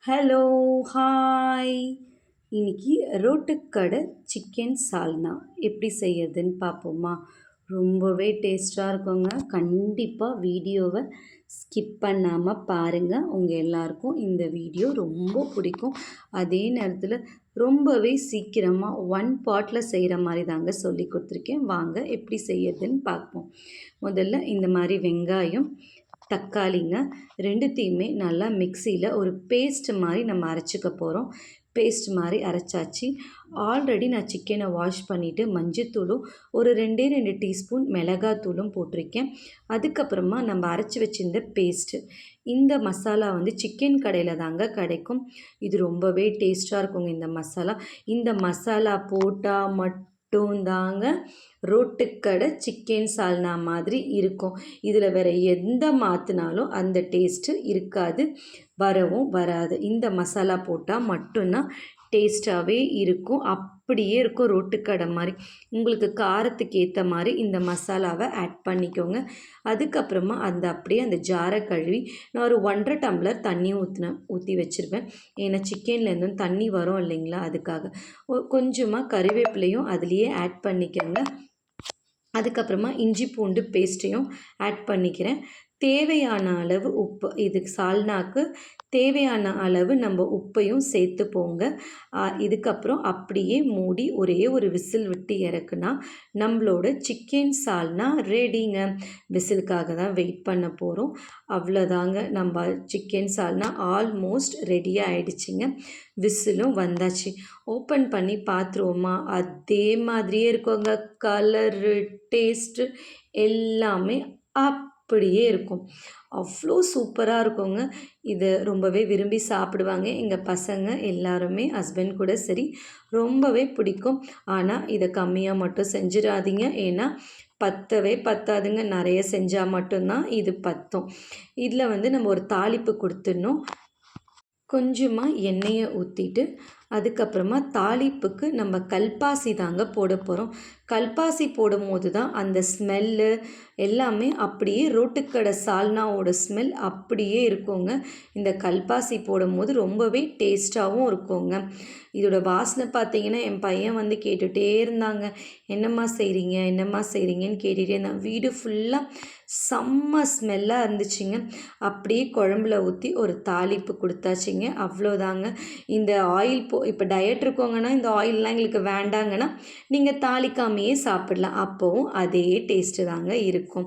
Hello, hi. இன்னைக்கு ரோட்டுக்கடை chicken சால்னா எப்படி செய்யறதுன்னு பார்ப்போமா? ரொம்பவே டேஸ்ட்டாக இருக்குங்க. கண்டிப்பாக வீடியோவை ஸ்கிப் பண்ணாமல் பாருங்கள். உங்கள் எல்லாருக்கும் இந்த வீடியோ ரொம்ப பிடிக்கும். அதே நேரத்தில் ரொம்பவே சீக்கிரமாக ஒன் பாட்டில் செய்கிற மாதிரி தாங்க சொல்லி கொடுத்துருக்கேன். வாங்க எப்படி செய்யறதுன்னு பார்ப்போம். முதல்ல இந்த மாதிரி வெங்காயம், தக்காளிங்க ரெண்டுத்தையுமே நல்லா மிக்சியில் ஒரு பேஸ்ட் மாதிரி நம்ம அரைச்சிக்க போகிறோம். பேஸ்ட் மாதிரி அரைச்சாச்சு. ஆல்ரெடி நான் சிக்கனை வாஷ் பண்ணிவிட்டு மஞ்சத்தூளும் ஒரு 2 டீஸ்பூன் மிளகாத்தூளும் போட்டிருக்கேன். அதுக்கப்புறமா நம்ம அரைச்சி வச்சிருந்த பேஸ்ட்டு, இந்த மசாலா வந்து சிக்கன் கடையில் தாங்க கிடைக்கும். இது ரொம்பவே டேஸ்ட்டாக இருக்குங்க இந்த மசாலா. இந்த மசாலா போட்டால் தாங்க ரோட்டுக்கடை சிக்கன் சால்னா மாதிரி இருக்கும். இதில் வேறு எந்த மாற்றினாலும் அந்த டேஸ்ட்டு இருக்காது, வரவும் வராது. இந்த மசாலா போட்டால் மட்டும்தான் டேஸ்ட்டாகவே இருக்கும். அப்படியே இருக்கும் ரோட்டுக்கடை மாதிரி. உங்களுக்கு காரத்துக்கு ஏற்ற மாதிரி இந்த மசாலாவை ஆட் பண்ணிக்கோங்க. அதுக்கப்புறமா அப்படியே அந்த ஜாரை கழுவி நான் ஒரு 1.5 டம்ளர் தண்ணி ஊற்றி வச்சுருவேன். ஏன்னா சிக்கன்லேருந்தும் தண்ணி வரும் இல்லைங்களா, அதுக்காக. கொஞ்சமாக கறிவேப்பிலையும் அதுலேயே ஆட் பண்ணிக்கோங்க. அதுக்கப்புறமா இஞ்சி பூண்டு பேஸ்ட்டையும் ஆட் பண்ணிக்கிறேன். தேவையான அளவு உப்பு, இதுக்கு சால்னாக்கு தேவையான அளவு நம்ம உப்பையும் சேர்த்துப்போங்க. இதுக்கப்புறம் அப்படியே மூடி ஒரே ஒரு விசில் விட்டு இறக்குனா நம்மளோட சிக்கன் சால்னா ரெடிங்க. விசிலுக்காக தான் வெயிட் பண்ண போகிறோம். அவ்வளோதாங்க, நம்ம சிக்கன் சால்னா ஆல்மோஸ்ட் ரெடியாக ஆயிடுச்சுங்க. விசிலும் வந்தாச்சு. ஓப்பன் பண்ணி பார்த்துருவோமா? அதே மாதிரியே இருக்குங்க. கலரு, டேஸ்ட்டு எல்லாமே அப்படியே இருக்கும். அவ்வளோ சூப்பராக இருக்குங்க. இதை ரொம்பவே விரும்பி சாப்பிடுவாங்க எங்கள் பசங்க எல்லாருமே. ஹஸ்பண்ட் கூட சரி, ரொம்பவே பிடிக்கும். ஆனால் இதை கம்மியாக மட்டும் செஞ்சிடாதீங்க. ஏன்னா பத்தவே பத்தாதுங்க. நிறைய செஞ்சால் மட்டும்தான் இது பத்தும். இதில் வந்து நம்ம ஒரு தாளிப்பு கொடுத்துடணும். கொஞ்சமாக எண்ணெயை ஊற்றிட்டு அதுக்கப்புறமா தாளிப்புக்கு நம்ம கல்பாசி தாங்க போட போகிறோம். கல்பாசி போடும் போது தான் அந்த ஸ்மெல்லு எல்லாமே அப்படியே ரோட்டுக்கடை சால்னாவோட ஸ்மெல் அப்படியே இருக்குங்க. இந்த கல்பாசி போடும் போது ரொம்பவே டேஸ்ட்டாகவும் இருக்குங்க. இதோட வாசனை பார்த்தீங்கன்னா என் பையன் வந்து கேட்டுகிட்டே இருந்தாங்க, என்னம்மா செய்கிறீங்க என்னம்மா செய்கிறீங்கன்னு கேட்டுகிட்டே இருந்தாங்க. வீடு ஃபுல்லாக செம்ம ஸ்மெல்லாக இருந்துச்சுங்க. அப்படியே குழம்புல ஊற்றி ஒரு தாளிப்பு கொடுத்தாச்சுங்க. அவ்வளோதாங்க. இந்த ஆயில் இப்போ டயட் இருக்கவங்கன்னா இந்த ஆயிலெலாம் எங்களுக்கு வேண்டாங்கன்னா நீங்கள் தாளிக்காமையே சாப்பிடலாம். அப்போவும் அதே டேஸ்ட்டு தாங்க இருக்கும்.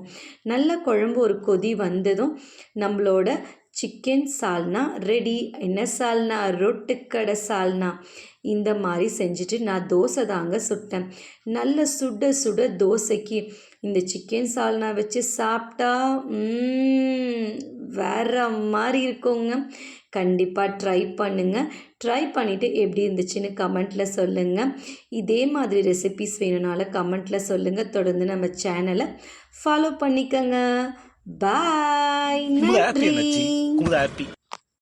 நல்ல குழம்பு ஒரு கொதி வந்ததும் நம்மளோட சிக்கன் சால்னா ரெடி. என்ன சால்னா? ரொட்டுக்கடை சால்னா. இந்த மாதிரி செஞ்சுட்டு நான் தோசை தாங்க சுட்டேன். நல்ல சுட சுட தோசைக்கு இந்த சிக்கன் சால்னா வச்சு சாப்பிட்டா வேற மாதிரி இருக்குங்க. கண்டிப்பாக ட்ரை பண்ணுங்கள். ட்ரை பண்ணிவிட்டு எப்படி இருந்துச்சுன்னு கமெண்ட்டில் சொல்லுங்கள். இதே மாதிரி ரெசிபிஸ் வேணும்னாலும் கமெண்ட்டில் சொல்லுங்கள். தொடர்ந்து நம்ம சேனலை ஃபாலோ பண்ணிக்கோங்க. பாய். நன்றி.